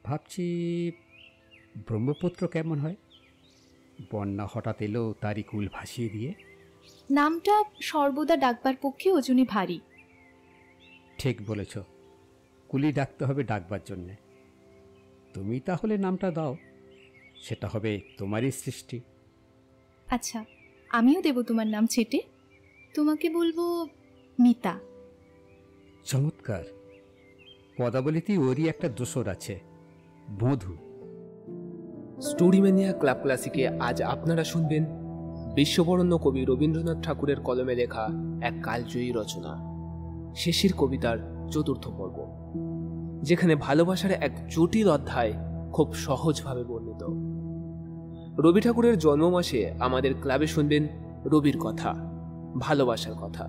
ভাবছি ব্রহ্মপুত্র কেমন হয়, বন্যা হঠাৎ এলো তারই কুল ভাসিয়ে দিয়ে। নামটা সর্বদা ডাকবার পক্ষে ওজনে ভারী। ঠিক বলেছ, কুলি ডাকতে হবে ডাকবার জন্যে। তুমি তাহলে নামটা দাও, সেটা হবে তোমারই সৃষ্টি। আচ্ছা, আমিও দেব তোমার নাম ছেটে, তোমাকে বলবো মিতা। চমৎকার। পদাবলিতেই ওরই একটা দোসর আছে, মধু। স্টোরিম্যানিয়া ক্লাব ক্লাসিকে আজ আপনারা শুনবেন বিশ্ববরণ্য কবি রবীন্দ্রনাথ ঠাকুরের কলমে লেখা এক কালজয়ী রচনা, শেষের কবিতার চতুর্থ পর্ব, যেখানে ভালোবাসার এক জটিল অধ্যায় খুব সহজভাবে বর্ণিত। রবি ঠাকুরের জন্ম মাসে আমাদের ক্লাবে শুনবেন রবির কথা, ভালোবাসার কথা।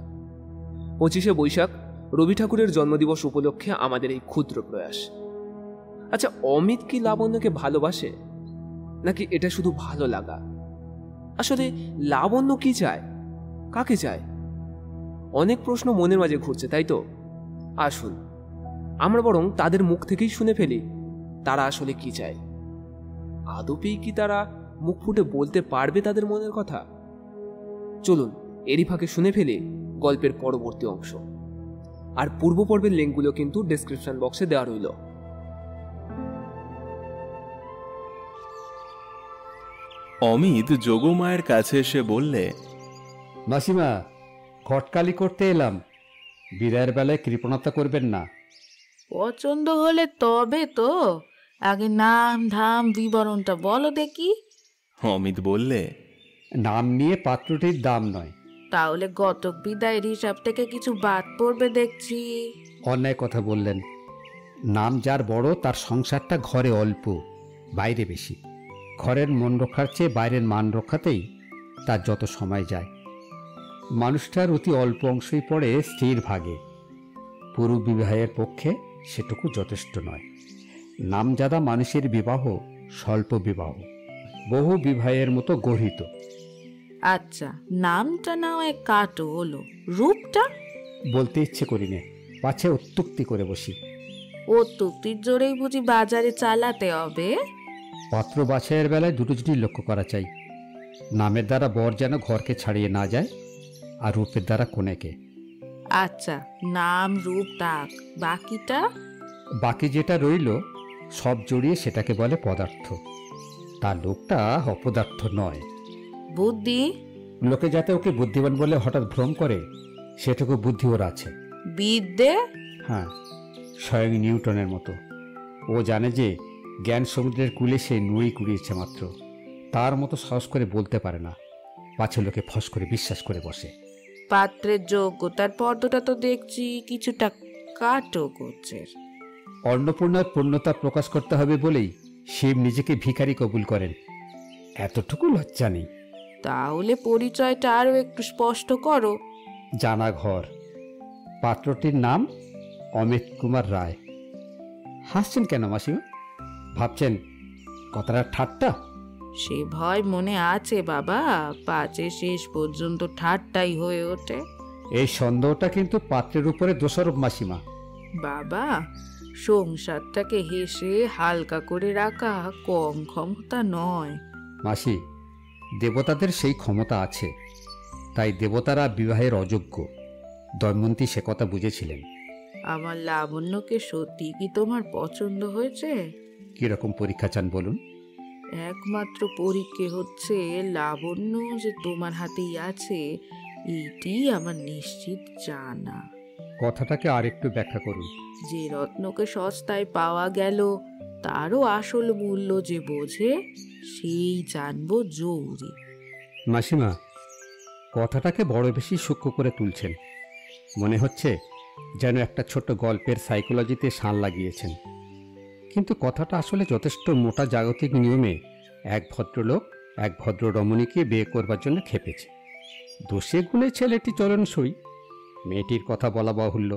25শে বৈশাখ রবি ঠাকুরের জন্মদিবস উপলক্ষে আমাদের এই ক্ষুদ্র প্রয়াস। আচ্ছা, অমিত কি লাবণ্যকে ভালোবাসে, নাকি এটা শুধু ভালো লাগা? আসলে লাবণ্য কি চায়, কাকে চায়? অনেক প্রশ্ন মনের মাঝে ঘুরছে, তাই তো? আসুন আমরা বরং তাদের মুখ থেকেই শুনে ফেলি তারা আসলে কি চায়। আদপেই কি তারা মুখ ফুটে বলতে পারবে তাদের মনের কথা? চলুন এরই ফাঁকে শুনে ফেলি গল্পের পরবর্তী অংশ। আর পূর্ব পর্বের লিঙ্কগুলো কিন্তু ডেসক্রিপশন বক্সে দেওয়া রইল। অমিত যোগমায়ের কাছে এসে বললে, মাসিমা, খটকালি করতে এলাম, বিদায়ের বেলায় কৃপণতা করবেন না। পছন্দ হলে তবে তো, আগে নাম ধাম বিবরণটা বলো দেখি। অমিত বললে, নাম নিয়ে পাত্রটির দাম নয়। তাহলে গতক বিদায়ের হিসাব থেকে কিছু বাদ পড়বে দেখছি। অন্যায় কথা বললেন। নাম যার বড় তার সংসারটা ঘরে অল্প, বাইরে বেশি। ঘরের মন রক্ষার চেয়ে বাইরের মান রক্ষাতেই তার যত সময় যায়। মানুষটার অতি অল্প অংশই পড়ে স্ত্রীর ভাগে। পুরু বিবাহের পক্ষে সেটুকু যথেষ্ট নয়। নামজাদা মানুষের বিবাহ স্বল্প বিবাহ, বহু বিবাহের মতো গঠিত। আচ্ছা, নামটা না হয় কাটো হলো, রূপটা? বলতে ইচ্ছে করি নে, পাছে উত্তুক্তি করে বসি। ও তুক্তির জোরেই বুঝি বাজারে চালাতে হবে? পাত্র বাছাইয়ের বেলায় দুটো জিনিস লক্ষ্য করা চাই। নামের দ্বারা বর যেন ঘরকে ছাড়িয়ে না যায়, আর রূপের দ্বারা কনেকে। আচ্ছা, নাম রূপ তাক, বাকিটা? বাকি যেটা রইল সব জড়িয়ে সেটাকে বলে পদার্থ। তার লোকটা অপদার্থ নয়। বুদ্ধি? লোকে যাতে ওকে বুদ্ধিমান বলে হঠাৎ ভ্রম করে, সেটুকু বুদ্ধি ওর আছে। বিদ্যে? হ্যাঁ, স্বয়ং নিউটনের মতো। ও জানে যে জ্ঞান সমুদ্রের কূলে সে নুড়ি কুড়িয়েছে মাত্র। তার মতো সাহস করে বলতে পারে না, পাছে লোকে ফস করে বিশ্বাস করে বসে। পাত্রের যোগ্যতার পর্দটা তো দেখছি কিছুটা কাটো করছে। অন্নপূর্ণার পূর্ণতা প্রকাশ করতে হবে বলেই শিব নিজেকে ভিখারি কবুল করেন, এতটুকু লজ্জা নেই। তাহলে পরিচয়টা আরো একটু স্পষ্ট করো। জানা ঘর। পাত্রটির নাম অমিত কুমার রায়। হাসছেন কেন মাসিমা? ভাবছেন কথাটা ঠাট্টা? সে ভয় মনে আছে বাবা, পাছে শেষ পর্যন্ত ঠাট্টাই হয়ে ওঠে। এই সন্দেহটা কিন্তু পাত্রের উপরে দোষারোপ মাসিমা। বাবা, সংসারটাকে হেসে হালকা করে রাখা কম ক্ষমতা নয়। মাসি, দেবতাদের সেই ক্ষমতা আছে, তাই দেবতারা বিবাহের অযোগ্য। দময়ন্তী সে কথা বুঝেছিলেন। আমার লাবণ্যকে সত্যি কি তোমার পছন্দ হয়েছে? কিরকম পরীক্ষা চান বলুন? একমাত্র পরীক্ষা হচ্ছে লাবণ্য যে তোমার হাতেই আছে, এইটি আমার নিশ্চিত জানা। কথাটাকে আরেকটু ব্যাখ্যা করুন। যে রত্নকে সস্তায় পাওয়া গেল, তারও আসল মূল্য যে বোঝে, সেই জানবো জরুরি। মাসিমা, কথাটাকে বড় বেশি সূক্ষ্ম করে তুলছেন। মনে হচ্ছে যেন একটা ছোট্ট গল্পের সাইকোলজিতে শান লাগিয়েছেন। কিন্তু কথাটা আসলে যথেষ্ট মোটা জাগতিক নিয়মে এক ভদ্রলোক এক ভদ্র রমণীকে বিয়ে করবার জন্য খেপেছে। দোষে গুণে ছেলেটি চলনসই, মেয়েটির কথা বলা বাহুল্য।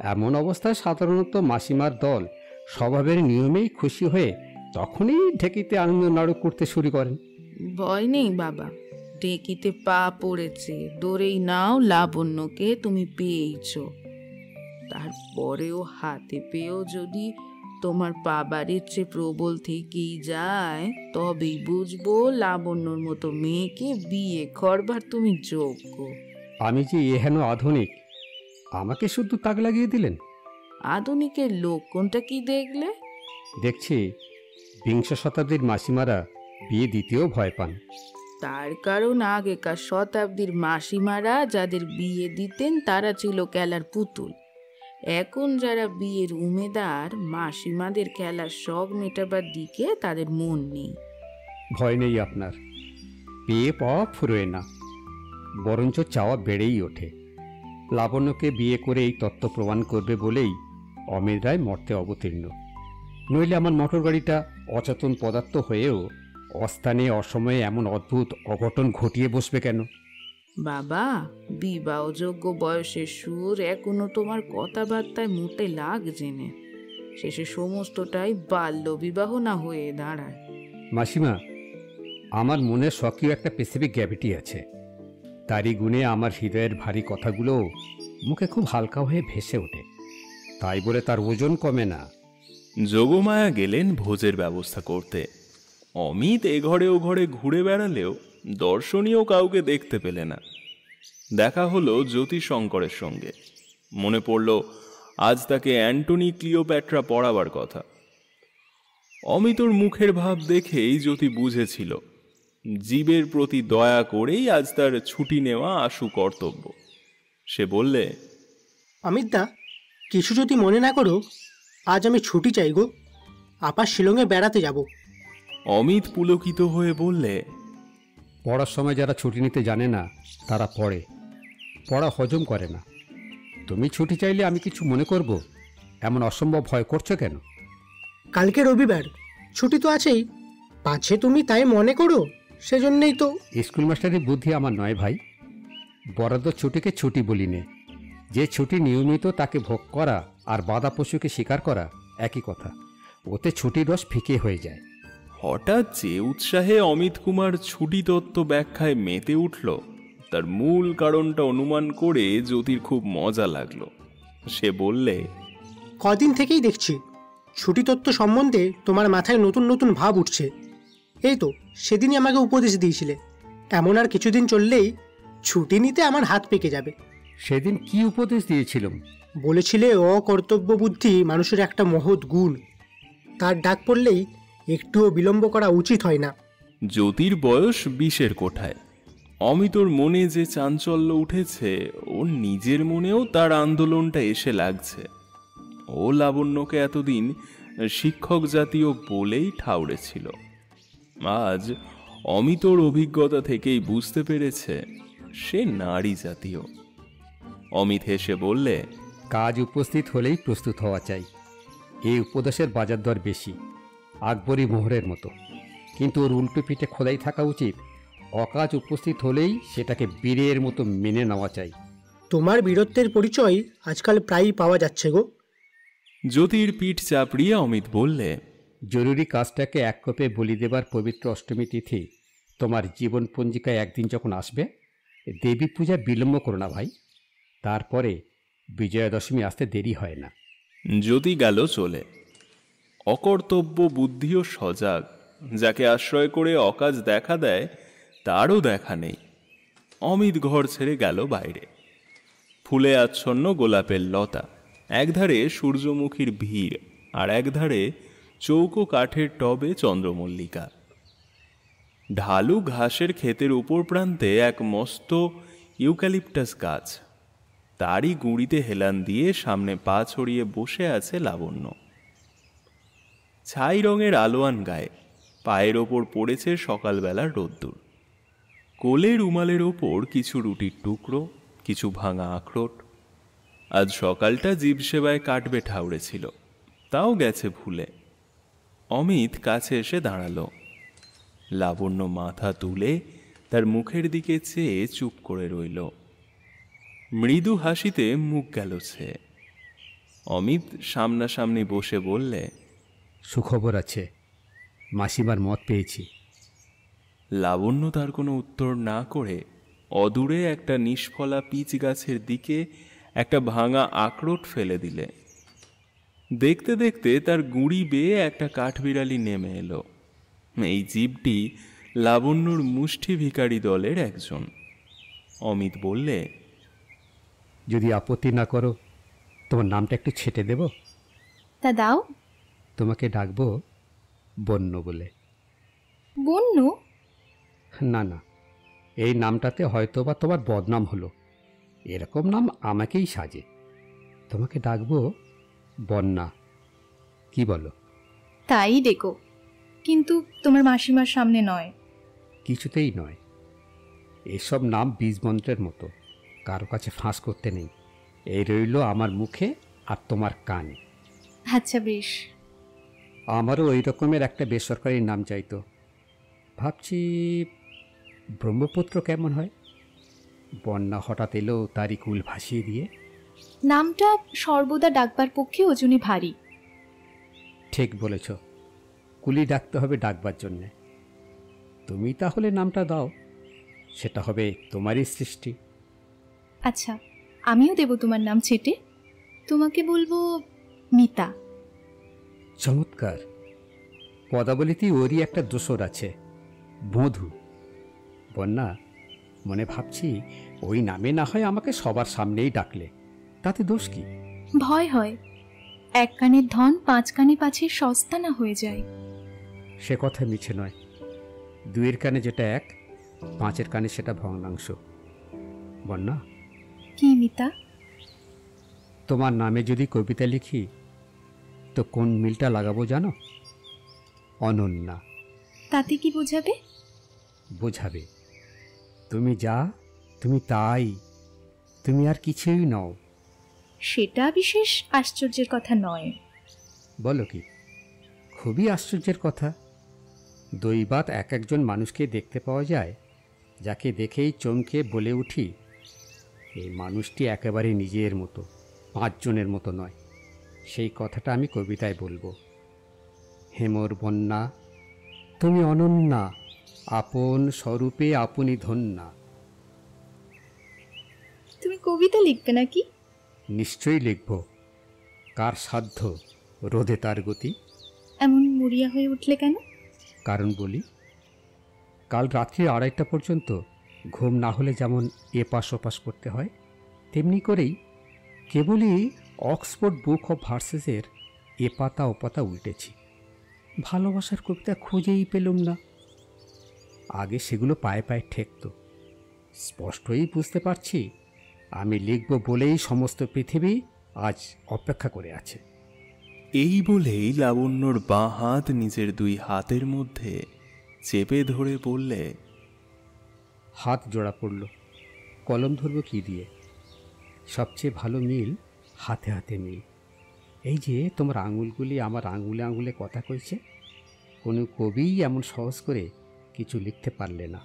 এমন অবস্থায় সাধারণত মাসিমার দল স্বভাবের নিয়মেই খুশি হয়ে তখনই ঢেকিতে আনন্দ নাড়ু করতে শুরু করেন। ভয় নেই বাবা, ঢেকিতে পা পড়েছে, ধরেই নাও লাবণ্যকে তুমি পেয়েছ। তারপরেও হাতে পেয়েও যদি তোমার বাবার ইচ্ছে প্রবল থেকেই যায়, তবেই বুঝবো লাবণ্যর মতো মেয়েকে বিয়ে করবার তুমি যোগ্য। আমি যে এহেন আধুনিক, আমাকে শুধু তাক লাগিয়ে দিলেন। আধুনিকের লক্ষণটা কি দেখলে? দেখছি বিংশ শতাব্দীর মাসিমারা বিয়ে দিতেও ভয় পান। তার কারণ আগেকার শতাব্দীর মাসিমারা যাদের বিয়ে দিতেন তারা ছিল খেলার পুতুল। এখন যারা বিয়ের উমেদার, মাসিমাদের খেলার শখ মেটাবার দিকে তাদের মন নেই। ভয় নেই আপনার, বিয়ে পাওয়া ফুরোয় না, বরঞ্চ চাওয়া বেড়েই ওঠে। লাবণ্যকে বিয়ে করে এই তত্ত্ব প্রমাণ করবে বলেই অমিত রায় মর্তে অবতীর্ণ। নইলে আমার মোটর গাড়িটা অচেতন পদার্থ হয়েও অস্থানে অসময়ে এমন অদ্ভুত অঘটন ঘটিয়ে বসবে কেন? বাবা, বিবাহযোগ্য বয়সের সুর এখনো তোমার কথাবার্তায় মোটে লাগছে না। শেষে সমস্তটাই বাল্য বিবাহ না হয়ে দাঁড়ায়। মাসিমা, আমার মনে স্বকীয় একটা স্পেসিফিক গ্র্যাভিটি আছে। তারই গুণে আমার হৃদয়ের ভারী কথাগুলো মুখে খুব হালকা হয়ে ভেসে ওঠে, তাই বলে তার ওজন কমে না। যোগমায়া গেলেন ভোজের ব্যবস্থা করতে। অমিত এ ঘরে ও ঘরে ঘুরে বেড়ালেও দর্শনীয় কাউকে দেখতে পেলে না। দেখা হলো জ্যোতিশঙ্করের সঙ্গে। মনে পড়ল আজ তাকে অ্যান্টনি ক্লিওপ্যাট্রা পড়াবার কথা। অমিতর মুখের ভাব দেখেই জ্যোতি বুঝেছিল জীবের প্রতি দয়া করেই আজ তার ছুটি নেওয়া আশু কর্তব্য। সে বললে, অমিতদা, কিছু যদি মনে না করো, আজ আমি ছুটি চাই গো। আপা শিলংয়ে বেড়াতে যাব। অমিত পুলকিত হয়ে বললে, পড়ার সময় যারা ছুটি নিতে জানে না তারা পড়ে, পড়া হজম করে না। তুমি ছুটি চাইলে আমি কিছু মনে করব? এমন অসম্ভব ভয় করছো কেন? কালকে রবিবার, ছুটি তো আছেই। পাছে তুমি তাই মনে করো, সেজন্যই তো। স্কুল মাস্টারের বুদ্ধি আমার নয় ভাই। বরাদ্দ ছুটিকে ছুটি বলি নে। যে ছুটি নিয়মিত তাকে ভোগ করা আর বাধা পশুকে স্বীকার করা একই কথা। ওতে ছুটির রস ফিকে হয়ে যায়। হঠাৎ যে উৎসাহে অমিত কুমার ছুটি তত্ত্ব ব্যাখ্যায় মেতে উঠল, তার মূল কারণটা অনুমান করে জ্যোতির খুব মজা লাগলো। সে বললে, কদিন থেকেই দেখছি ছুটি তত্ত্ব সম্বন্ধে তোমার মাথায় নতুন নতুন ভাব উঠছে। এই তো সেদিনই আমাকে উপদেশ দিয়েছিলে, এমন আর কিছুদিন চললেই ছুটি নিতে আমার হাত পেকে যাবে। সেদিন কি উপদেশ দিয়েছিলাম? বলেছিলে অকর্তব্য বুদ্ধি মানুষের একটা মহৎ গুণ, তার ডাক পড়লেই একটুও বিলম্ব করা উচিত হয় না। জ্যোতির বয়স 20-এর কোঠায়। অমিতর মনে যে চাঞ্চল্য উঠেছে, ওর নিজের মনেও তার আন্দোলনটা এসে লাগছে। ও লাবণ্যকে এতদিন শিক্ষক জাতীয় বলেই ঠাউরেছিল। আজ অমিতর অভিজ্ঞতা থেকেই বুঝতে পেরেছে সে নারী জাতীয়। অমিত হেসে বললে, কাজ উপস্থিত হলেই প্রস্তুত হওয়া চাই। এই উপদেশের বাজার দর বেশি, আকবরী মোহরের মতো। কিন্তু ওর উল্টো পিঠে খোদাই থাকা উচিত। অকাজ উপস্থিত হলেই সেটাকে বীরের মতো মেনে নেওয়া চাই। তোমার বীরত্বের পরিচয় আজকাল প্রায়ই পাওয়া যাচ্ছে গো। জ্যোতির পিঠ চাপড়িয়ে অমিত বললে, জরুরি কাজটাকে এক কোপে বলি দেবার পবিত্র অষ্টমী তিথি তোমার জীবন পঞ্জিকায় একদিন যখন আসবে, দেবী পূজা বিলম্ব করো না ভাই। তারপরে বিজয়া দশমী আসতে দেরি হয় না। জ্যোতি গেল চলে। অকর্তব্য বুদ্ধিও সজাগ। যাকে আশ্রয় করে অকাজ দেখা দেয় তারও দেখা নেই। অমিত ঘর ছেড়ে গেল বাইরে। ফুলে আচ্ছন্ন গোলাপের লতা, একধারে সূর্যমুখীর ভিড়, আর একধারে চৌকো কাঠের টবে চন্দ্রমল্লিকা। ঢালু ঘাসের ক্ষেতের উপর প্রান্তে এক মস্ত ইউক্যালিপটাস গাছ, তারই গুঁড়িতে হেলান দিয়ে সামনে পা ছড়িয়ে বসে আছে লাবণ্য। ছাই রঙের আলোয়ান গায়ে, পায়ের ওপর পড়েছে সকালবেলার রোদ্দুর। কোলে রুমালের ওপর কিছু রুটির টুকরো, কিছু ভাঙা আখরোট। আজ সকালটা জীব সেবায় কাটবে ঠাউরেছিল, তাও গেছে ভুলে। অমিত কাছে এসে দাঁড়ালো। লাবণ্য মাথা তুলে তার মুখের দিকে চেয়ে চুপ করে রইল। মৃদু হাসিতে মুখ গেল সে। অমিত সামনাসামনি বসে বললে, সুখবর আছে, মাসিমার মত পেয়েছি। লাবণ্য তার কোনো উত্তর না করে অদূরে একটা নিষ্ফলা পিচ গাছের দিকে একটা ভাঙা আখরোট ফেলে দিলে। দেখতে দেখতে তার গুঁড়ি বেয়ে একটা কাঠবিড়ালি নেমে এলো। এই জীবটি লাবণ্যর মুষ্টি ভিখারি দলের একজন। অমিত বললে, যদি আপত্তি না করো তোমার নামটা একটু ছেটে দেব। তা দাও। তোমাকে ডাকবো বন্য বলে। বন্য? না না, এই নামটাতে হয়তো বা তোমার বদনাম হলো। এরকম নাম আমাকেই সাজে। তোমাকে ডাকবো বন্যা, কি বলো? তাই ডেকো, কিন্তু তোমার মাসিমার সামনে নয়। কিছুতেই নয়। এসব নাম বীজমন্ত্রের মতো, কারো কাছে ফাঁস করতে নেই। এই রইল আমার মুখে আর তোমার কানে। আচ্ছা বেশ। আমারও ওই রকমের একটা বেসরকারি নাম চাইতো। ভাবছি ব্রহ্মপুত্র কেমন হয়? বন্যা হঠাৎ এলো তারই কুল ভাসিয়ে দিয়ে। নামটা সর্বদা ডাকবার পক্ষে ওজনে ভারী। ঠিক বলেছ, কুলি ডাকতে হবে ডাকবার জন্যে। তুমি তাহলে নামটা দাও, সেটা হবে তোমারই সৃষ্টি। আচ্ছা, আমিও দেব তোমার নাম ছেটে। তোমাকে বলবো মিতা। চমৎকার। পদাবলিতেই ওরই একটা দোসর আছে, মধু। বন্যা, মনে ভাবছি ওই নামে না হয় আমাকে সবার সামনেই ডাকলে, তাতে দোষ কি? ভয় হয়, এক কানের ধন পাঁচ কানে পাছে সস্তা না হয়ে যায়। সে কথা মিছে নয়। দুইয়ের কানে যেটা এক, পাঁচের কানে সেটা ভগ্নাংশ। বন্যা, কি মিতা? তোমার নামে যদি কবিতা লিখি তো কোন মিলটা লাগাবো জানো? অনন্যা। তাতে কি বোঝাবে? বোঝাবে তুমি যা, তুমি তাই, তুমি আর কিছুই নও। সেটা বিশেষ আশ্চর্যের কথা নয়। বলো কি? খুবই আশ্চর্যের কথা। দৈবাত এক একজন মানুষকে দেখতে পাওয়া যায়, যাকে দেখেই চমকে বলে উঠি, এই মানুষটি একেবারে নিজের মতো, পাঁচজনের মতো নয়। সেই কথাটা আমি কবিতায় বলবো। হেমর বন্যা, তুমি অনন্যা, আপন স্বরূপে আপনি ধন্যা। তুমি কবিতা লিখবে নাকি? নিশ্চয়ই লিখব। কার সাধ্য রোধে তার গতি? এমন মরিয়া হয়ে উঠলে কেন? কারণ বলি, কাল রাত্রি 2:30 পর্যন্ত ঘুম না হলে যেমন এপাশ ওপাশ করতে হয়, তেমনি করেই কেবলই অক্সফোর্ড বুক অফ ভার্সেসের এ পাতা ও পাতা উল্টেছি। ভালোবাসার কবিতা খুঁজেই পেলুম না। আগে সেগুলো পায়ে পায়ে ঠেকত। স্পষ্টই বুঝতে পারছি আমি লিখব বলেই সমস্ত পৃথিবী আজ অপেক্ষা করে আছে। এই বলেই লাবণ্যর বাঁ হাত নিজের দুই হাতের মধ্যে চেপে ধরে বললে, হাত জোড়া পড়ল। কলম ধরব কি দিয়ে? সবচেয়ে ভালো মিল হাতে হাতে মিল। এই যে তোমার আঙুলগুলি আমার আঙুলে আঙুলে কথা কইছে, কোনো কবিই এমন সহজ করে কিছু লিখতে পারলে না।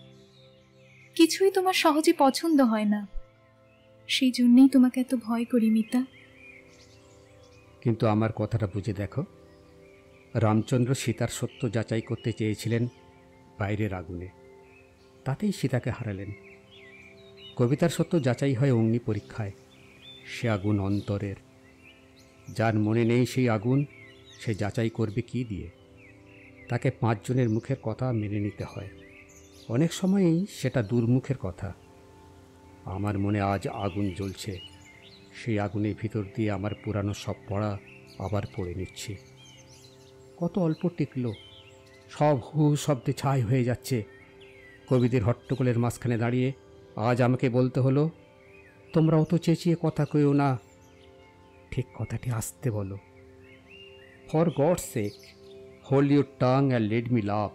কিছুই তোমার সহজে পছন্দ হয় না, সেই জন্যই তোমাকে এত ভয় করি মিতা। কিন্তু আমার কথাটা বুঝে দেখো, রামচন্দ্র সীতার সত্য যাচাই করতে চেয়েছিলেন বাইরের আগুনে, তাতেই সীতাকে হারালেন। কবিতার সত্য যাচাই হয় অগ্নি পরীক্ষায়। সে আগুন অন্তরের। যার মনে নেই সেই আগুন, সে যাচাই করবে কি দিয়ে? তাকে 5 জনের মুখের কথা মেনে নিতে হয়। অনেক সময়ই সেটা দুর্মুখের কথা। আমার মনে আজ আগুন জ্বলছে, সেই আগুনের ভিতর দিয়ে আমার পুরানো সব পড়া আবার পড়ে নিচ্ছি। কত অল্প টিকল, সব হু শব্দে ছাই হয়ে যাচ্ছে। কবিদের হট্টগোলের মাঝখানে দাঁড়িয়ে আজ আমাকে বলতে হলো, তোমরা অত চেঁচিয়ে কথা কইও না, ঠিক কথাটি আসতে বলো। For gods sec, hold your tongue and let me লাভ।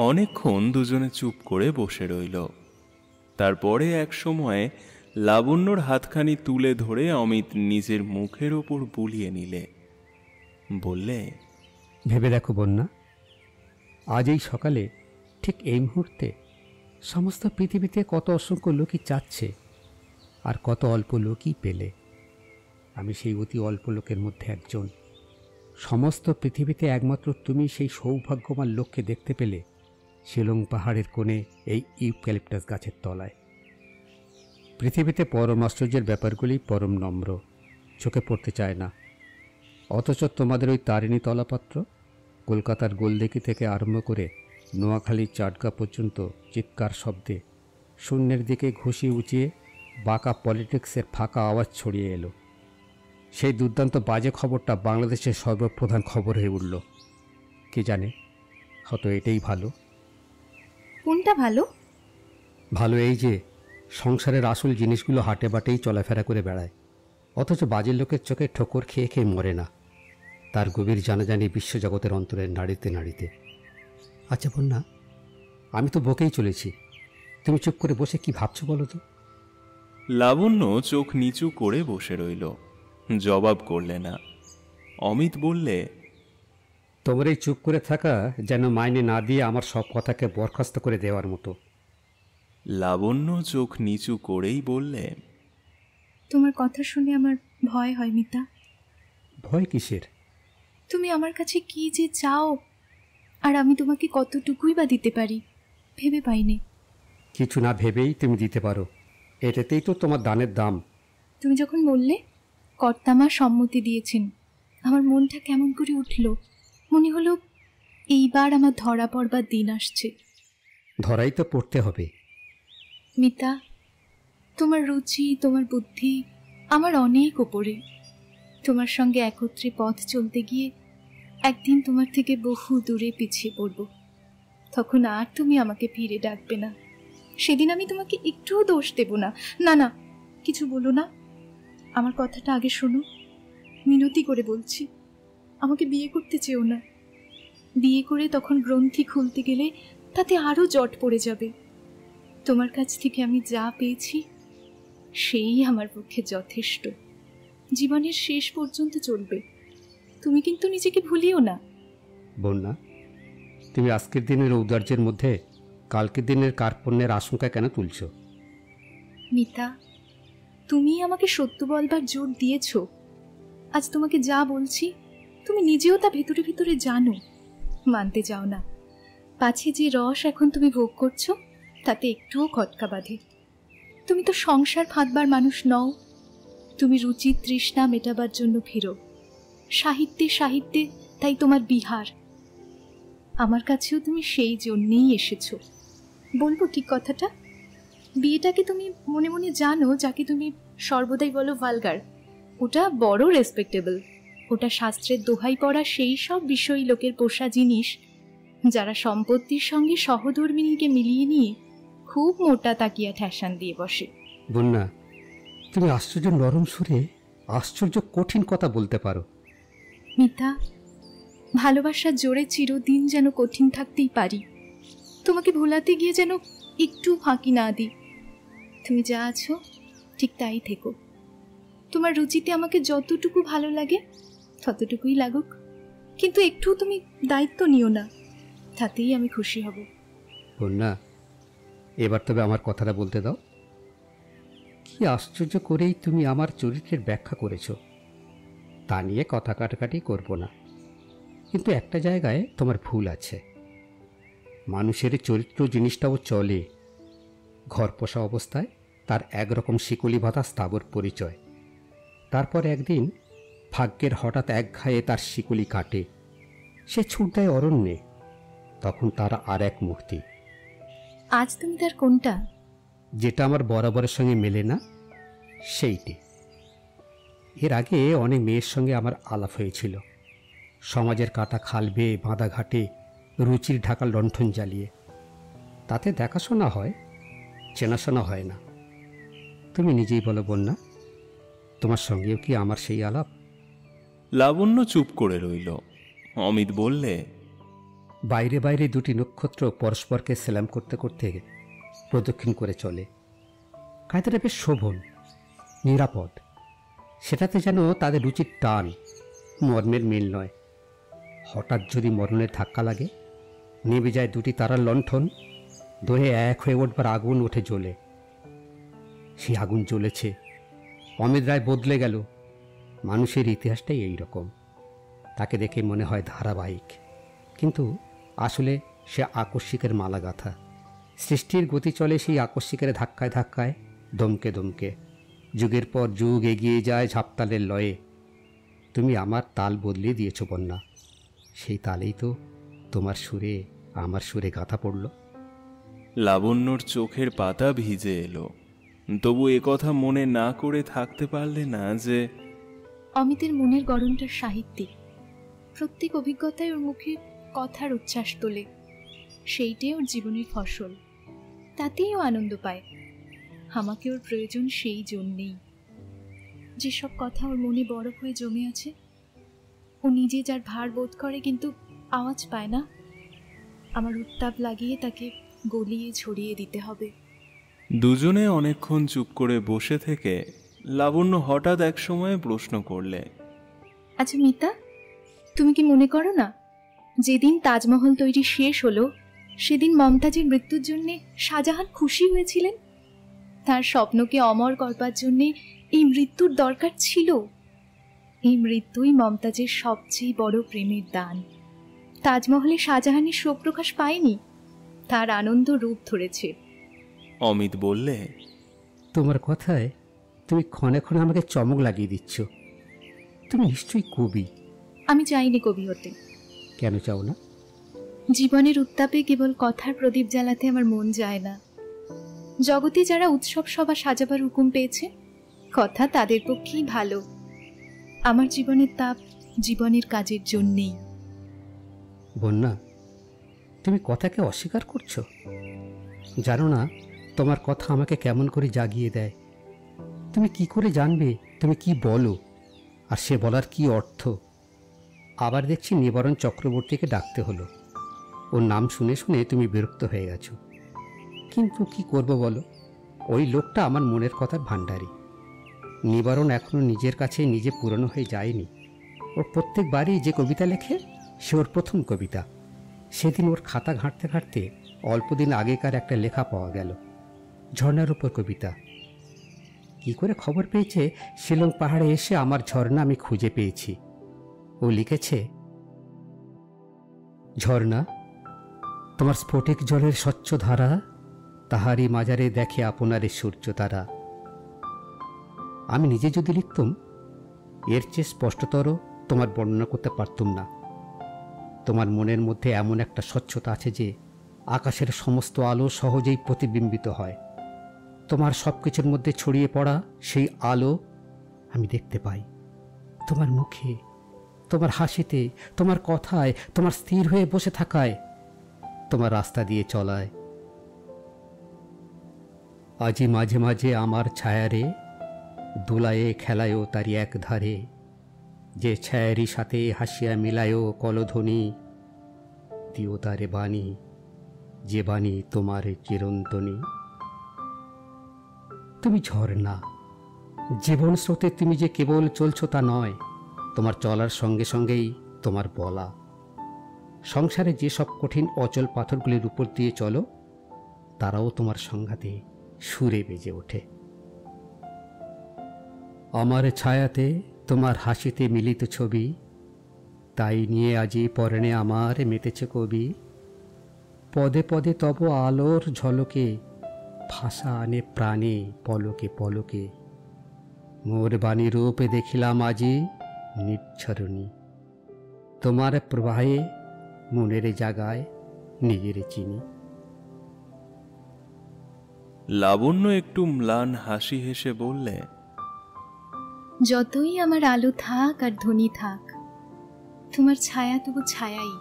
অনেকক্ষণ দুজনে চুপ করে বসে রইল। তারপরে এক সময় লাবণ্যর হাতখানি তুলে ধরে অমিত নিজের মুখের ওপর বুলিয়ে নিলে। বললে, ভেবে দেখো বন্যা, আজ এই সকালে ঠিক এই মুহূর্তে সমস্ত পৃথিবীতে কত অসংখ্য লোকই চাচ্ছে, আর কত অল্প লোকই পেলে। আমি সেই অতি অল্প লোকের মধ্যে একজন। সমস্ত পৃথিবীতে একমাত্র তুমি সেই সৌভাগ্যবান লোককে দেখতে পেলে শিলং পাহাড়ের কোণে এই ইউক্যালিপটাস গাছের তলায়। পৃথিবীতে পরম আশ্চর্যের ব্যাপারগুলি পরম নম্র, চোখে পড়তে চায় না, অথচ তোমাদের ওই তারিণী তলাপাত্র কলকাতার গোলদিঘি থেকে আরম্ভ করে নোয়াখালীর চাটগা পর্যন্ত চিৎকার শব্দে শূন্যের দিকে ঘুষি উঁচিয়ে বাঁকা পলিটিক্সের ফাঁকা আওয়াজ ছড়িয়ে এলো। সেই দুর্দান্ত বাজে খবরটা বাংলাদেশের সর্বপ্রধান খবর হয়ে উঠল। কে জানে, হয়তো এটাই ভালো। কোনটা ভালো? ভালো এই যে সংসারের আসল জিনিসগুলো হাটে বাটেই চলাফেরা করে বেড়ায়, অথচ বাজে লোকের চোখে ঠোকর খেয়ে খেয়ে মরে না। তার গভীর জানাজানি বিশ্বজগতের অন্তরে নাড়িতে নাড়িতে। আচ্ছা বন্যা, আমি তো বকেই চলেছি, তুমি চুপ করে বসে কি ভাবছো বলো তো? লাবণ্য চোখ নিচু করে বসে রইল, জবাব করলে না। অমিত বললে, তোমার এই চুপ করে থাকা যেন মাইনে না দিয়ে আমার সব কথাকে বরখাস্ত করে দেওয়ার মতো। লাবণ্য চোখ নিচু করেই বললে, তোমার কথা শুনে আমার ভয় হয় মিতা। ভয় কিসের? তুমি আমার কাছে কি যে চাও, আর আমি তোমাকে কতটুকুই বা দিতে পারি ভেবে পাইনি। কিছু না ভেবেই তুমি দিতে পারো, এটাতেই তো তোমার দানের দাম। তুমি যখন বললে কর্তামা সম্মতি দিয়েছেন, আমার মনটা কেমন করে উঠল। মনে হলো এইবার আমার ধরা পড়বার দিন আসছে। ধরাই তো পড়তে হবে। মিতা, তোমার রুচি, তোমার বুদ্ধি আমার অনেক ওপরে। তোমার সঙ্গে একত্রে পথ চলতে গিয়ে একদিন তোমার থেকে বহু দূরে পিছিয়ে পড়ব। তখন আর তুমি আমাকে ফিরে ডাকবে না। সেদিন আমি তোমাকে একটুও দোষ দেব না। না না, কিছু বলো না, আমার কথাটা আগে শোনো। মিনতি করে বলছি, আমাকে বিয়ে করতে চেও না। বিয়ে করে তখন গ্রন্থি খুলতে গেলে তাতে আরও জট পড়ে যাবে। তোমার কাছ থেকে আমি যা পেয়েছি সেই আমার পক্ষে যথেষ্ট। জীবনের শেষ পর্যন্ত চলবে। তুমি কিন্তু নিজেকে ভুলিও না। বন্যা, তুমি আজকের দিনের ঔদার্যের মধ্যে কালকের দিনের কার্পণ্যের আশঙ্কা কেন তুলছ? মিতা, তুমি আমাকে সত্য বলবার জোর দিয়েছ। আজ তোমাকে যা বলছি তুমি নিজেও তা ভেতরে ভেতরে জানো, মানতে চাও না। পাছে যে রস এখন তুমি ভোগ করছো তাতে একটুও খটকা বাঁধে। তুমি তো সংসার ফাঁদবার মানুষ নও। তুমি রুচি তৃষ্ণা মেটাবার জন্য ফিরো। সাহিত্যে সাহিত্যে তাই তোমার বিহার। আমার কাছেও তুমি সেই জন্যেই এসেছো। বলবো ঠিক কথাটা? বিয়েটাকে তুমি মনে মনে জানো, যাকে তুমি সর্বদাই বলো ভালগার, ওটা বড় রেসপেক্টেবল। ওটা শাস্ত্রের দোহাই পড়া সেই সব বিষয়ী লোকের পোষা জিনিস যারা সম্পত্তির সঙ্গে সহধর্মিণীকে মিলিয়ে নিয়ে খুব মোটা তাকিয়া ঠ্যাসান দিয়ে বসে। বন্যা, তুমি আশ্চর্য নরম সুরে আশ্চর্য কঠিন কথা বলতে পারো। মিতা, ভালোবাসার জোরে চিরদিন যেন কঠিন থাকতেই পারি। তোমাকে ভোলাতে গিয়ে যেন একটু ফাঁকি না দিই। তুমি যা আছো ঠিক তাই থেকো। তোমার রুচিতে আমাকে যতটুকু ভালো লাগে ততটুকুই লাগুক, কিন্তু একটু তুমি দায়িত্ব নিও না, তাতেই আমি খুশি হব। বন্যা, এবার তবে আমার কথাটা বলতে দাও। কি আশ্চর্য করেই তুমি আমার চরিত্রের ব্যাখ্যা করেছ, তা নিয়ে কথা কাটাকাটি করব না। কিন্তু একটা জায়গায় তোমার ভুল আছে। মানুষের চরিত্র জিনিসটাও চলে। ঘর পোষা অবস্থায় তার একরকম শিকলি বাঁধা স্থাবর পরিচয়। তারপর একদিন ভাগ্যের হঠাৎ এক ঘায়ে তার শিকলি কাটে, সে ছুট দেয় অরণ্যে। তখন তার আর এক মূর্তি। আজ তুমি তার কোনটা? যেটা আমার বরাবরের সঙ্গে মেলে না সেইটি। এর আগে অনেক মেয়ের সঙ্গে আমার আলাপ হয়েছিল, সমাজের কাটা খাল বেয়ে বাঁধা ঘাটে রুচির ঢাকা লণ্ঠন জ্বালিয়ে। তাতে দেখাশোনা হয়, চেনাশোনা হয় না। তুমি নিজেই বলো বন্যা, তোমার সঙ্গেও কি আমার সেই আলাপ? লাবণ্য চুপ করে রইল। অমিত বললে, বাইরে বাইরে দুটি নক্ষত্র পরস্পরকে সেলাম করতে করতে প্রদক্ষিণ করে চলে। কায়দাটা বেশ শোভন, নিরাপদ। সেটাতে যেন তাদের রুচির টান, মর্মের মিল নয়। হঠাৎ যদি মরণের ধাক্কা লাগে, নেমে যায় দুটি তারার লণ্ঠন, দোহে এক হয়ে উঠবার আগুন ওঠে জ্বলে। সেই আগুন জ্বলেছে, অমিত রায় বদলে গেল। মানুষের ইতিহাসটাই এই রকম। তাকে দেখে মনে হয় ধারাবাহিক, কিন্তু আসলে সে আকস্মিকের মালা গাঁথা। সৃষ্টির গতি চলে সেই আকস্মিকের ধাক্কায় ধাক্কায়, দমকে দমকে। যুগের পর যুগ এগিয়ে যায় ঝাপতালের লয়ে। তুমি আমার তাল বদলিয়ে দিয়েছ বন্যা। সেই তালেই তো তোমার সুরে আমার সুরে গাঁথা পড়ল। লাবণ্যর চোখের পাতা ভিজে এলো, তবু একথা মনে না করে থাকতে পারলে না যে অমিতের মনের গড়নটা সাহিত্যিক। প্রত্যেক অভিজ্ঞতায় ওর মুখে কথার উচ্ছ্বাস তোলে, সেইটাই ওর জীবনের ফসল। তাতেই ও আনন্দ পায়। আমাকে ওর প্রয়োজন সেই জন্যেই। যেসব কথা ওর মনে বরফ হয়ে জমে আছে, ও নিজে যার ভার বোধ করে কিন্তু আওয়াজ পায় না, আমার উত্তাপ লাগিয়ে তাকে গলিয়ে ছড়িয়ে দিতে হবে। দুজনে অনেকক্ষণ চুপ করে বসে থেকে লাবণ্য হঠাৎ এক সময় প্রশ্ন করলে, আচ্ছা মিতা, তুমি কি মনে করো না যেদিন তাজমহল তৈরি শেষ হলো সেদিন মমতাজের মৃত্যুর জন্যে শাহজাহান খুশি হয়েছিলেন? তার স্বপ্নকে অমর করবার জন্যে এই মৃত্যুর দরকার ছিল। এই মৃত্যুই মমতাজের সবচেয়ে বড় প্রেমের দান। তাজমহলে শাহজাহানের শোক প্রকাশ পায়নি, তার আনন্দ রূপ ধরেছে। অমিত বললে, তোমার কথায় তুমি ক্ষণে ক্ষণে আমাকে চমক লাগিয়ে দিচ্ছ। তুমি নিশ্চয়ই কবি। আমি চাইনি কবি হতে। কেন চাও না? জীবনের উত্তাপে কেবল কথার প্রদীপ জ্বালাতে আমার মন যায় না। জগতে যারা উৎসব সভা সাজাবার হুকুম পেয়েছে, কথা তাদের পক্ষেই ভালো। আমার জীবনের তাপ জীবনের কাজের জন্যেই। বন্যা, তুমি কথাকে অস্বীকার করছো? জানো না তোমার কথা আমাকে কেমন করে জাগিয়ে দেয়? তুমি কি করে জানবে তুমি কি বলো আর সে বলার কি অর্থ? আবার দেখছি নিবারণ চক্রবর্তীকে ডাকতে হলো। ওর নাম শুনে শুনে তুমি বিরক্ত হয়ে গেছো। কিন্তু কি করব বলো, ওই লোকটা আমার মনের কথার ভাণ্ডারী। নিবারণ এখনো নিজের কাছে নিজে পুরনো হয়ে যায়নি। ওর প্রত্যেকবারই যে কবিতা লেখে সে ওর প্রথম কবিতা। সেদিন ওর খাতা ঘাঁটতে ঘাঁটতে অল্পদিন আগেকার একটা লেখা পাওয়া গেল, ঝর্ণার উপর কবিতা। কি করে খবর পেয়েছে শিলং পাহাড়ে এসে আমার ঝর্ণা আমি খুঁজে পেয়েছি। ও লিখেছে, ঝর্ণা তোমার স্ফটিক জলের স্বচ্ছ ধারা, তাহারই মাজারে দেখে আপনারে সূর্য তারা। আমি নিজে যদি লিখতুম এর চেয়ে স্পষ্টতর তোমার বর্ণনা করতে পারতুম না। তোমার মনের মধ্যে এমন একটা স্বচ্ছতা আছে যে আকাশের সমস্ত আলো সহজেই প্রতিবিম্বিত হয়। তোমার সব কিছুর মধ্যে ছড়িয়ে পড়া সেই আলো আমি দেখতে পাই তোমার মুখে, তোমার হাসিতে, তোমার কথায়, তোমার স্থির হয়ে বসে থাকায়, তোমার রাস্তা দিয়ে চলায়। আজি মাঝে মাঝে আমার ছায়ারে দোলায়ে খেলায়ও তারি এক ধারে, যে ছায়ারি সাথে হাসিয়া মিলায়ও কলধ্বনি, দিও তারে বাণী, যে বাণী তোমার চিরন্তনী। তুমি ঝর্ণা, জীবন স্রোতে তুমি যে কেবল চলছো তা নয়, তোমার চলার সঙ্গে সঙ্গেই তোমার বলা। সংসারে যেসব কঠিন অচল পাথরগুলির উপর দিয়ে চলো তারাও তোমার সংঘাতে সুরে বেজে ওঠে। আমার ছায়াতে তোমার হাসিতে মিলিত ছবি, তাই নিয়ে আজি পরনে আমার মেতেছে কবি। পদে পদে তব আলোর ঝলকে, ভাষা আনে প্রাণে পলকে পলকে। মোর বাণী রূপে দেখিলাম আজি নির্ঝরণী, তোমার প্রবাহে মনের জাগায় নিজের চিনি। লাবণ্য একটু ম্লান হাসি হেসে বললে, যতই আমার আলো থাক আর ধ্বনি থাক, তোমার ছায়া তবু ছায়াই।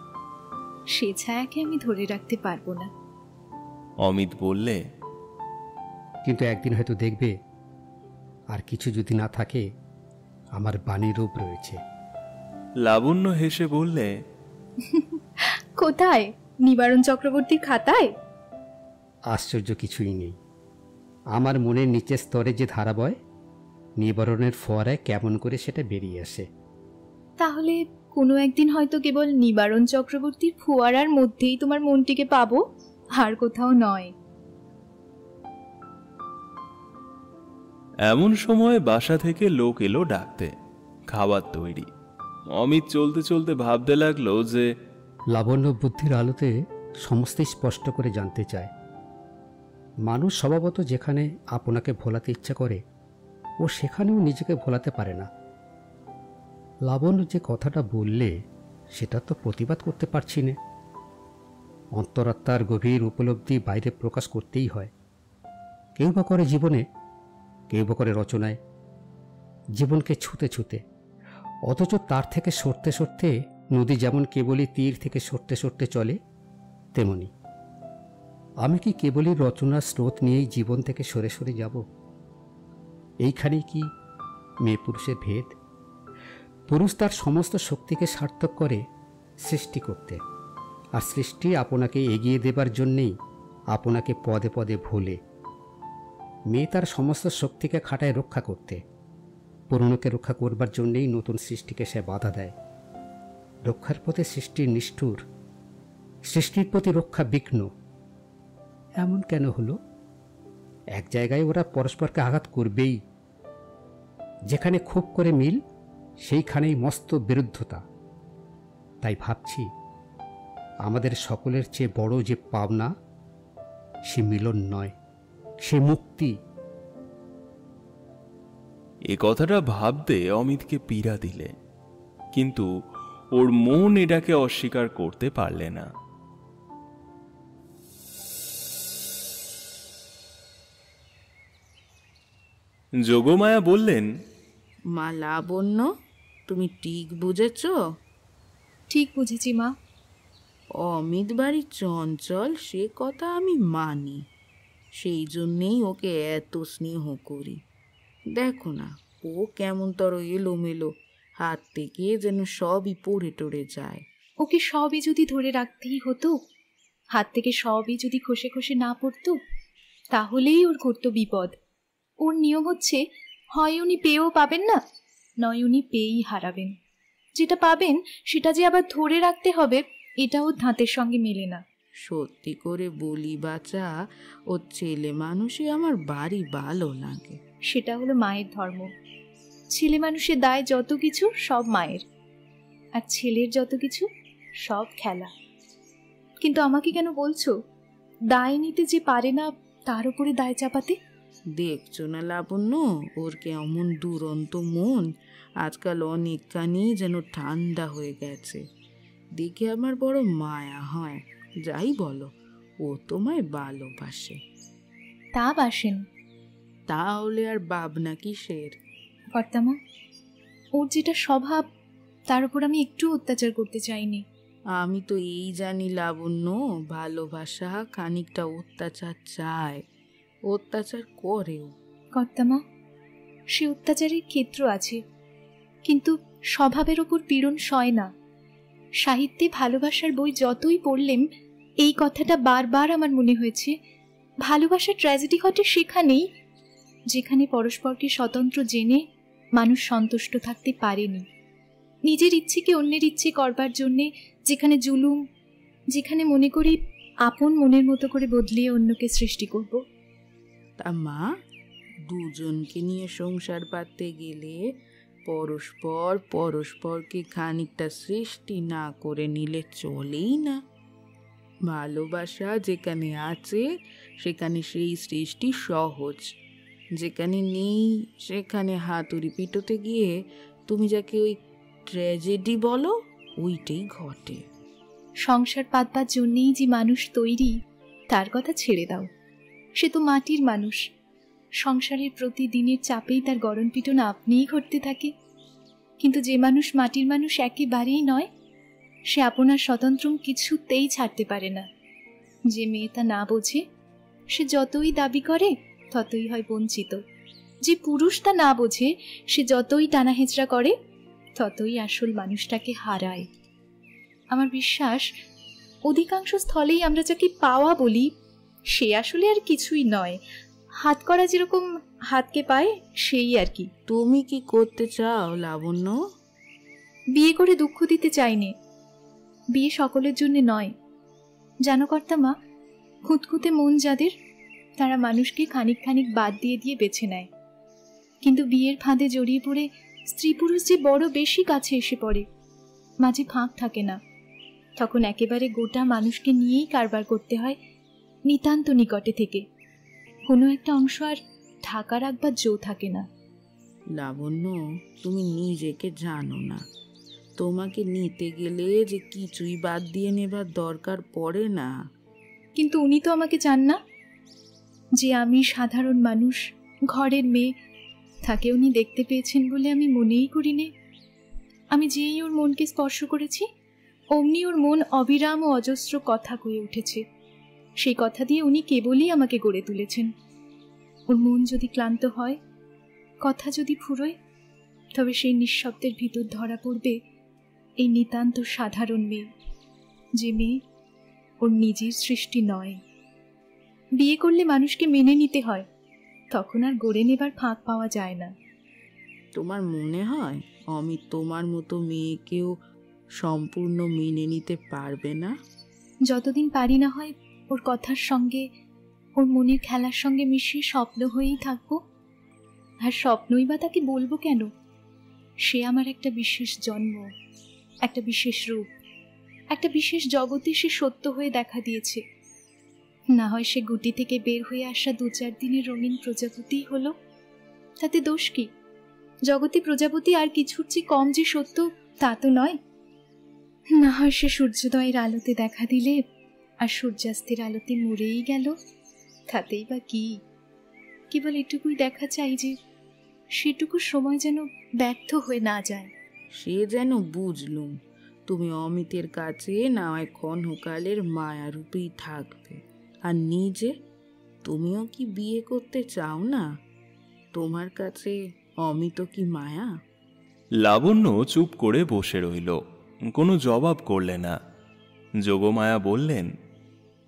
সে ছায়াকে আমি ধরে রাখতে পারবো না। অমিত বললে, কিন্তু একদিন হয়তো দেখবে আর কিছু যদি না থাকে, আমার বাণী রূপ রয়েছে। লাবণ্য হেসে বললে, কোথায়? নিবারণ চক্রবর্তীর খাতায়? আশ্চর্য কিছুই নেই। আমার মনের নিচের স্তরে যে ধারা বয়, নিবারণের ফোয়ারায় কেমন করে সেটা বেরিয়ে আসে। তাহলে কোনো একদিন হয়তো কেবল নিবারণ চক্রবর্তীর ফোয়ারার মধ্যেই তোমার মনটিকে পাবো, আর কোথাও নয়। এমন সময় বাসা থেকে লোক এলো ডাকতে, খাবার তৈরি। অমিত চলতে চলতে ভাবতে লাগলো যে লাবণ্য বুদ্ধির আলোতে সমস্ত স্পষ্ট করে জানতে চায়। মানুষ স্বভাবত যেখানে আপনাকে ভোলাতে ইচ্ছা করে, ও সেখানেও নিজেকে ভোলাতে পারে না। লাবণ্য যে কথাটা বললে সেটা তো প্রতিবাদ করতে পারছি না। অন্তরাত্মার গভীর উপলব্ধি বাইরে প্রকাশ করতেই হয়। কেউ বা করে জীবনে, কেউ বা করে রচনায়, জীবনকে ছুঁতে ছুঁতে। অথচ তার থেকে সরতে সরতে নদী যেমন কেবলই তীর থেকে সরতে সরতে চলে, তেমনি আমি কি কেবলই রচনার স্রোত নিয়েই জীবন থেকে সরে সরে যাব? এইখানেই কি মেয়ে পুরুষের ভেদ? পুরুষ তার সমস্ত শক্তিকে সার্থক করে সৃষ্টি করতে, আর সৃষ্টি আপনাকে এগিয়ে দেবার জন্যেই আপনাকে পদে পদে ভোলে। মেয়ে তার সমস্ত শক্তিকে খাটায় রক্ষা করতে, পুরনোকে রক্ষা করবার জন্যেই নতুন সৃষ্টিকে সে বাধা দেয়। রক্ষার পথে সৃষ্টির নিষ্ঠুর, সৃষ্টির প্রতি রক্ষা বিঘ্ন। এমন কেন হলো? এক জায়গায় ওরা পরস্পরকে আঘাত করবেই। যেখানে খুব করে মিল, সেইখানেই মস্ত বিরুদ্ধতা। তাই ভাবছি, আমাদের সকলের চেয়ে বড় যে পাওনা, সে মিলন নয়, সে মুক্তি। এ কথাটা ভাবতে অমিতকে পীড়া দিলে, কিন্তু ওর মন এটাকে অস্বীকার করতে পারলে না। যোগমায়া বললেন, মা লাবণ্য, তুমি ঠিক বুঝেছ? ঠিক বুঝেছি মা। অমিত বাড়ি চঞ্চল, সে কথা আমি মানি। সেই জন্যেই ওকে এত স্নেহ করি। দেখো না, ও কেমন তর এলোমেলো, হাত থেকে যেন সবই পড়ে টরে যায়। ওকে সবই যদি ধরে রাখতেই হতো, হাত থেকে সবই যদি খসে খসে না পড়তো, তাহলেই ওর ঘটতো বিপদ। ওর নিয়ম হচ্ছে, হয় উনি পেয়েও পাবেন না, নয় উনি পেয়েই হারাবেন। যেটা পাবেন সেটা যে আবার ধরে রাখতে হবে, এটা ওর ধাঁতের সঙ্গে মেলে না। সত্যি করে বলি বাছা, ও ছেলে মানুষই আমার বাড়ি ভালো লাগে। সেটা হলো মায়ের ধর্ম। ছেলে মানুষের দায় যত কিছু সব মায়ের, আর ছেলের যত কিছু সব খেলা। কিন্তু আমাকে কেন বলছো দায় নিতে যে পারে না তার উপরে দায় চাপাতে? দেখছো না লাবণ্য, ওর কেমন দুরন্ত মন। আজকাল অনেকখানি যেন ঠান্ডা হয়ে গেছে। দেখে আমার বড় মায়া হয়। যাই বলো, ও তোমায় ভালোবাসে। তা বাসেন, তাহলে আর ভাবনা কিসের? কর্তামা, ওর যেটা স্বভাব তার উপর আমি একটু অত্যাচার করতে চাইনি। আমি তো এই জানি লাবণ্য, ভালোবাসা খানিকটা অত্যাচার চায়, অত্যাচার করেও। কর্তামা, সে অত্যাচারের ক্ষেত্র আছে, কিন্তু স্বভাবের ওপর পীড়ন সয় না। সাহিত্যে ভালোবাসার বই যতই পড়লেম, এই কথাটা বারবার আমার মনে হয়েছে। ভালোবাসার ট্র্যাজেডি ঘটে সেখানেই যেখানে পরস্পরকে স্বতন্ত্র জেনে মানুষ সন্তুষ্ট থাকতে পারেনি, নিজের ইচ্ছেকে অন্যের ইচ্ছে করবার জন্যে যেখানে জুলুম, যেখানে মনে করি আপন মনের মতো করে বদলিয়ে অন্যকে সৃষ্টি করব। তা মা, দুজনকে নিয়ে সংসার পাততে গেলে পরস্পরকে খানিকটা সৃষ্টি না করে নিলে চলেই না। ভালোবাসা যেখানে আছে সেখানে সেই সৃষ্টি সহজ, যেখানে নেই সেখানে হাতুড়ি পিটোতে গিয়ে তুমি যাকে ওই ট্র্যাজেডি বলো, ওইটাই ঘটে। সংসার পাতবার জন্যেই যে মানুষ তৈরি, তার কথা ছেড়ে দাও। সে তো মাটির মানুষ, সংসারের প্রতিদিনের চাপেই তার গরম পিটন আপনিই ঘটতে থাকে। কিন্তু যে মানুষ মাটির মানুষ একেবারেই নয়, সে আপনার স্বতন্ত্র কিছুতেই ছাড়তে পারে না। যে মেয়ে তা না বোঝে, সে যতই দাবি করে ততই হয় বঞ্চিত। যে পুরুষ তা না বোঝে, সে যতই টানা হেঁচড়া করে ততই আসল মানুষটাকে হারায়। আমার বিশ্বাস, অধিকাংশ স্থলেই আমরা যাকে পাওয়া বলি, সে আসলে আর কিছুই নয়। হাত করা যেরকম হাতকে পায়, সেই আর কি। তুমি কি করতে চাও লাবণ্য? বিয়ে করে দুঃখ দিতে চাইনি। বিয়ে সকলের জন্য নয় জানো কর্তামা, খুঁতখুঁতে মন যাদের, তারা মানুষকে খানিক খানিক বাদ দিয়ে দিয়ে বেছে নেয়। কিন্তু বিয়ের ফাঁদে জড়িয়ে পড়ে স্ত্রী পুরুষ যে বড় বেশি কাছে এসে পড়ে, মাঝে ফাঁক থাকে না, তখন একেবারে গোটা মানুষকে নিয়েই কারবার করতে হয় নিতান্ত নিকটে থেকে। কোনো একটা অংশ আর ঢাকা রাখবার জো থাকে না। লাবণ্য, তুমি নিজেকে জানো না। তোমাকে নিতে গেলে যে কিছুই বাদ দিয়ে নেবার দরকার পড়ে না। কিন্তু উনি তো আমাকে চান না। যে আমি সাধারণ মানুষ, ঘরের মেয়ে, তাকে উনি দেখতে পেয়েছেন বলে আমি মনেই করিনি। আমি যেই ওর মনকে স্পর্শ করেছি, অমনি ওর মন অবিরাম ও অজস্র কথা কয়ে উঠেছে। সেই কথা দিয়ে উনি কেবলই আমাকে গড়ে তুলেছেন। ওর মন যদি ক্লান্ত হয়, কথা যদি ফুরোয়, তবে সেই নিঃশব্দের ভিতর ধরা পড়বে এই নিতান্ত সাধারণ মেয়ে, যে মেয়ে ওর নিজের সৃষ্টি নয়। বিয়ে করলে মানুষকে মেনে নিতে হয়, তখন আর গড়ে নেবার ফাঁক পাওয়া যায় না। তোমার মনে হয় অমিত তোমার মতো মেয়েকেও সম্পূর্ণ মেনে নিতে পারবে না? যতদিন পারি না হয় ওর কথার সঙ্গে, ওর মনের খেলার সঙ্গে মিশিয়ে স্বপ্ন হয়েই থাকবো। আর স্বপ্নই বা তাকে বলবো কেন? সে আমার একটা বিশেষ জন্ম, একটা বিশেষ রূপ, একটা বিশেষ জগতে সে সত্য হয়ে দেখা দিয়েছে। না হয় সে গুটি থেকে বের হয়ে আসা 2-4 দিনের রঙিন প্রজাপতিই হলো, তাতে দোষ কি? জগতে প্রজাপতি আর কিছুর চেয়ে কম যে সত্য, তা তো নয়। না হয় সে সূর্যোদয়ের আলোতে দেখা দিলে আর সূর্যাস্তের আলোতে মরেই গেল, তাতেই বা কি? কেবল এটুকুই দেখা চাই যে সেটুকু সময় যেন ব্যর্থ হয়ে না যায়। সে যেন বুঝলুম তুমি অমিতের কাছে না হয় ক্ষণকালের মায়ারূপেই থাকবে, আর নিজে তুমিও কি বিয়ে করতে চাও না? তোমার কাছে অমিত কি মায়া? লাবণ্য চুপ করে বসে রইল, কোনো জবাব করলে না। যোগমায়া বললেন,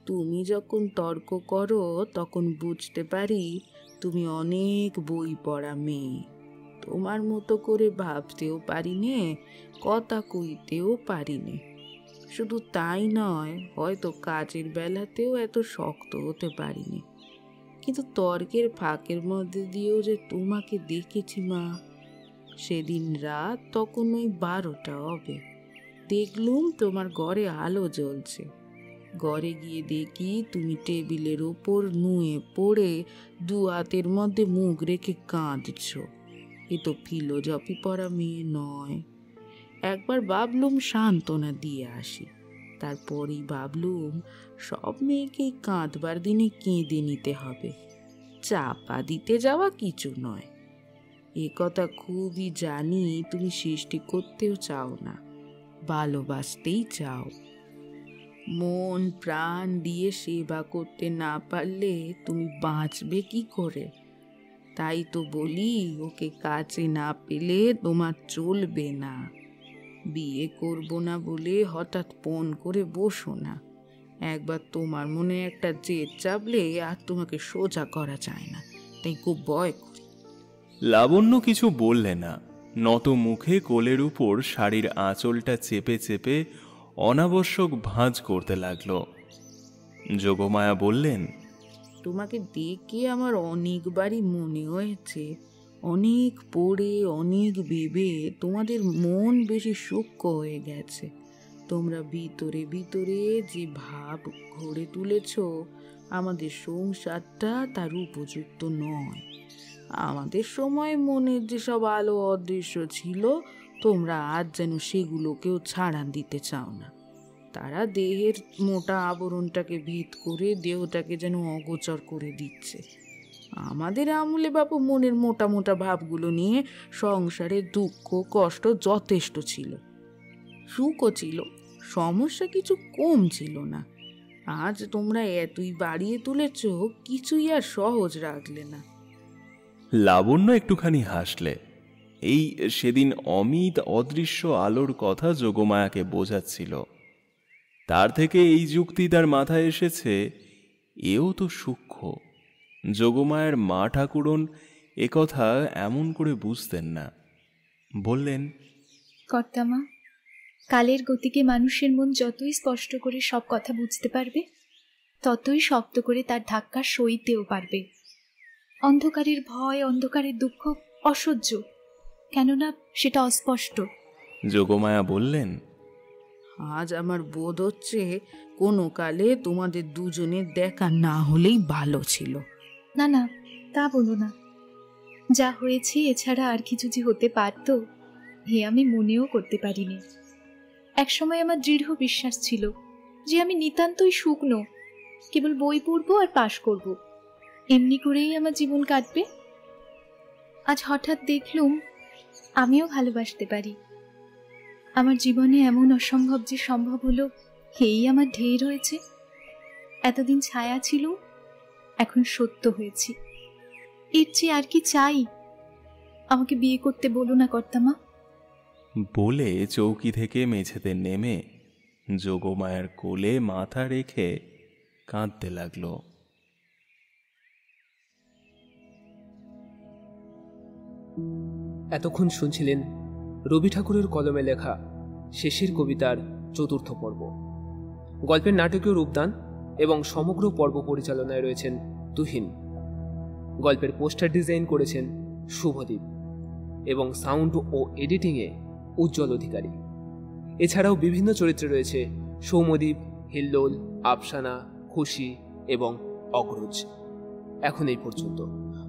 তুমি যখন তর্ক করো তখন বুঝতে পারি তুমি অনেক বই পড়া মেয়ে। তোমার মতো করে ভাবতেও পারি নে, কথা কইতেও পারি নে। শুধু তাই নয়, হয়তো কাজের বেলাতেও এত শক্ত হতে পারিনি। কিন্তু তর্কের ফাঁকের মধ্যে দিয়েও যে তোমাকে দেখেছি মা। সেদিন রাত তখন ওই 12টা হবে, দেখলুম তোমার ঘরে আলো জ্বলছে। ঘরে গিয়ে দেখি তুমি টেবিলের ওপর নুয়ে পড়ে 2 হাতের মধ্যে মুখ রেখে কাঁদছ। এ তো ফিলোজফি পড়া মেয়ে নয়। একবার ভাবলুম সান্ত্বনা দিয়ে আসি, তারপরেই ভাবলুম সব মেয়েকেই কাঁদবার দিনে কেঁদে নিতে হবে, চাপা দিতে যাওয়া কিছু নয়। এ কথা খুবই জানি তুমি সৃষ্টি করতেও চাও না, ভালোবাসতেই চাও। মন প্রাণ দিয়ে সেবা করতে না পারলে তুমি বাঁচবে কি করে? তাই তো বলি, ওকে কাছে না পেলে তোমার চলবে না। বিয়ে করব না বলে হঠাৎ পণ করে বসো না। একবার তোমার মনে একটা জেদ চাপলে আর তোমাকে সোজা করা যায় না, তাই খুব ভয় করি। লাবণ্য কিছু বললে না, নত মুখে কোলের উপর শাড়ির আঁচলটা চেপে চেপে অনাবশ্যক ভাঁজ করতে লাগলো। যোগমায়া বললেন, তোমাকে দেখে আমার অনেকবারই মনে হয়েছে, অনেক পড়ে অনেক ভেবে তোমাদের মন বেশি সূক্ষ্ম হয়ে গেছে। তোমরা ভিতরে ভিতরে যে ভাব গড়ে তুলেছ, আমাদের সংসারটা তার উপযুক্ত নয়। আমাদের সময় মনের যেসব আলো অদৃশ্য ছিল, তোমরা আজ যেন সেগুলোকেও ছাড়ান দিতে চাও না। তারা দেহের মোটা আবরণটাকে ভেদ করে দেহটাকে যেন অগোচর করে দিচ্ছে। আমাদের আমলে বাপু মনের মোটা মোটা ভাবগুলো নিয়ে সংসারে দুঃখ কষ্ট যথেষ্ট ছিল, সুখও ছিল, সমস্যা কিছু কম ছিল না। আজ তোমরা এতই বাড়িয়ে তুলেছ, কিছুই আর সহজ রাখলে না। লাবণ্য একটুখানি হাসলে। এই সেদিন অমিত অদৃশ্য আলোর কথা যোগমায়াকে বোঝাচ্ছিল, তার থেকে এই যুক্তি তার মাথায় এসেছে, এও তো সূক্ষ্ম। যোগমায়ের মা ঠাকুরন একথা এমন করে বুঝতেন না। বললেন, কর্তামা, কালের গতিকে মানুষের মন যতই স্পষ্ট করে সব কথা বুঝতে পারবে, ততই শক্ত করে তার ধাক্কা সইতেও পারবে। অন্ধকারের ভয়, অন্ধকারের দুঃখ অসহ্য, কেননা সেটা অস্পষ্ট। যোগমায়া বললেন, আজ আমার বোধ হচ্ছে কোনো কালে তোমাদের দুজনের দেখা না হলেই ভালো ছিল। না না, তা বলো না। যা হয়েছে এছাড়া আর কিছু যে হতে পারত হে আমি মনেও করতে পারিনি। একসময় আমার দৃঢ় বিশ্বাস ছিল যে আমি নিতান্তই শুকনো, কেবল বই পড়বো আর পাশ করব, এমনি করেই আমার জীবন কাটবে। আজ হঠাৎ দেখলুম আমিও ভালোবাসতে পারি। আমার জীবনে এমন অসম্ভব যে সম্ভব হলো, হেই আমার ঢের হয়েছে। এতদিন ছায়া ছিল, এখন সত্য হয়েছি। এর চেয়ে আর কি চাই? আমাকে বিয়ে করতে বলো না কর্তামা। বলে চৌকি থেকে মেঝেতে নেমে যোগমায়ার কোলে মাথা রেখে কাঁদতে লাগলো। এতক্ষণ শুনছিলেন রবি ঠাকুরের কলমে লেখা শেষের কবিতার ৪র্থ পর্ব। গল্পের নাটকীয় রূপদান এবং সমগ্র পর্ব পরিচালনায় রয়েছেন তুহিন। গল্পের পোস্টার ডিজাইন করেছেন শুভদীপ এবং সাউন্ড ও এডিটিংয়ে উজ্জ্বল অধিকারী। এছাড়াও বিভিন্ন চরিত্রে রয়েছে সৌম্যদীপ, হিল্লোল, আফসানা, খুশি এবং অগ্রজ। এখন এই পর্যন্ত।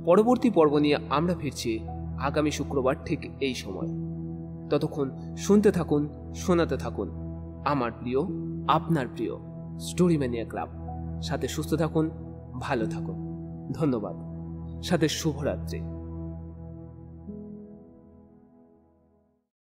পরবর্তী পর্ব নিয়ে আমরা ফিরছি আগামী শুক্রবার ঠিক এই সময়। ততক্ষণ শুনতে থাকুন, শোনাতে থাকুন আমার প্রিয়, আপনার প্রিয় স্টোরি ম্যানিয়া ক্লাব। সাথে সুস্থ থাকুন, ভালো থাকুন। ধন্যবাদ। সাথে শুভরাত্রি।